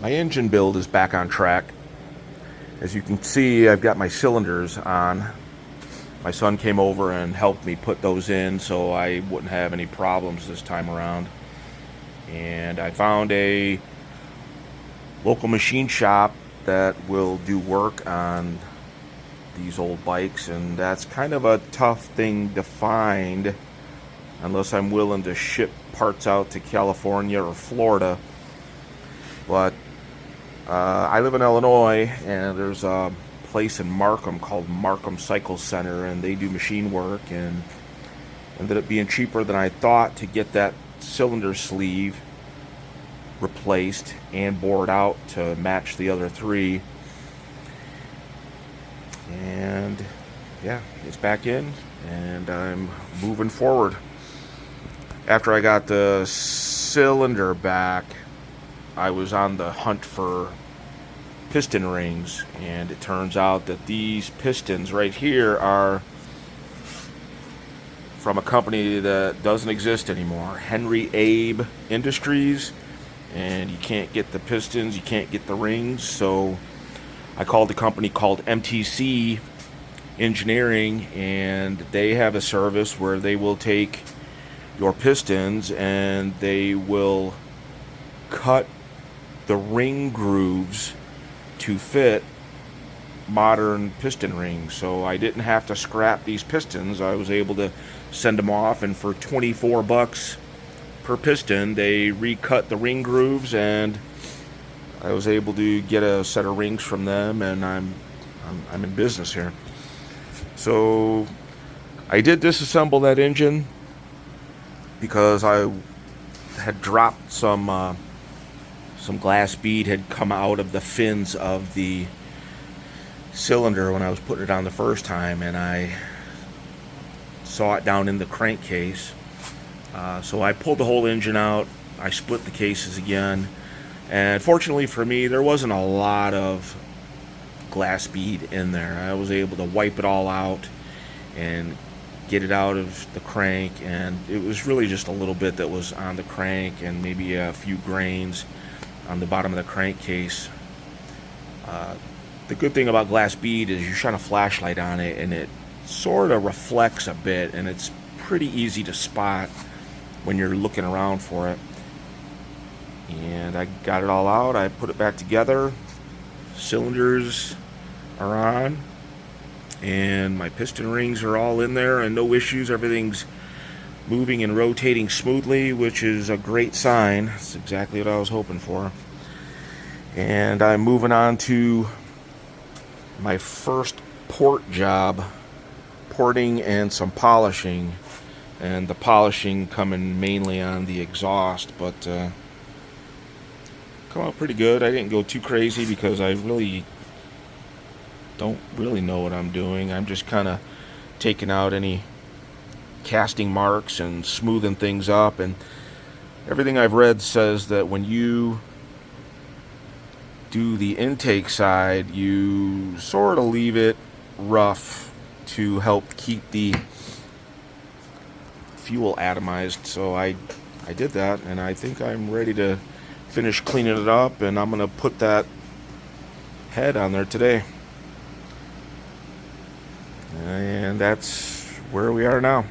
My engine build is back on track. As you can see, I've got my cylinders on. My son came over and helped me put those in so I wouldn't have any problems this time around. And I found a local machine shop that will do work on these old bikes, and that's kind of a tough thing to find unless I'm willing to ship parts out to California or Florida. But I live in Illinois, and there's a place in Markham called Markham Cycle Center, and they do machine work, and ended up being cheaper than I thought to get that cylinder sleeve replaced and bored out to match the other three. And yeah, it's back in, and I'm moving forward. After I got the cylinder back, I was on the hunt for piston rings, and it turns out that these pistons right here are from a company that doesn't exist anymore, Henry Abe Industries, and you can't get the pistons, you can't get the rings. So I called a company called MTC Engineering, and they have a service where they will take your pistons and they will cut the ring grooves to fit modern piston rings. So I didn't have to scrap these pistons. I was able to send them off, and for $24 per piston they recut the ring grooves, and I was able to get a set of rings from them, and I'm in business here. So I did disassemble that engine because I had dropped some glass bead had come out of the fins of the cylinder when I was putting it on the first time, and I saw it down in the crankcase. So I pulled the whole engine out, I split the cases again, and fortunately for me, there wasn't a lot of glass bead in there. I was able to wipe it all out and get it out of the crank, and it was really just a little bit that was on the crank and maybe a few grains on the bottom of the crankcase. The good thing about glass bead is you shine a flashlight on it and it sort of reflects a bit, and it's pretty easy to spot when you're looking around for it. And I got it all out, I put it back together, cylinders are on, and my piston rings are all in there and no issues. Everything's moving and rotating smoothly, which is a great sign. That's exactly what I was hoping for. And I'm moving on to my first port job, porting and some polishing, and the polishing coming mainly on the exhaust, but come out pretty good. I didn't go too crazy because I really don't really know what I'm doing. I'm just kind of taking out any casting marks and smoothing things up, and everything I've read says that when you do the intake side, you sort of leave it rough to help keep the fuel atomized. So I did that, and I think I'm ready to finish cleaning it up, and I'm gonna put that head on there today. And that's where we are now.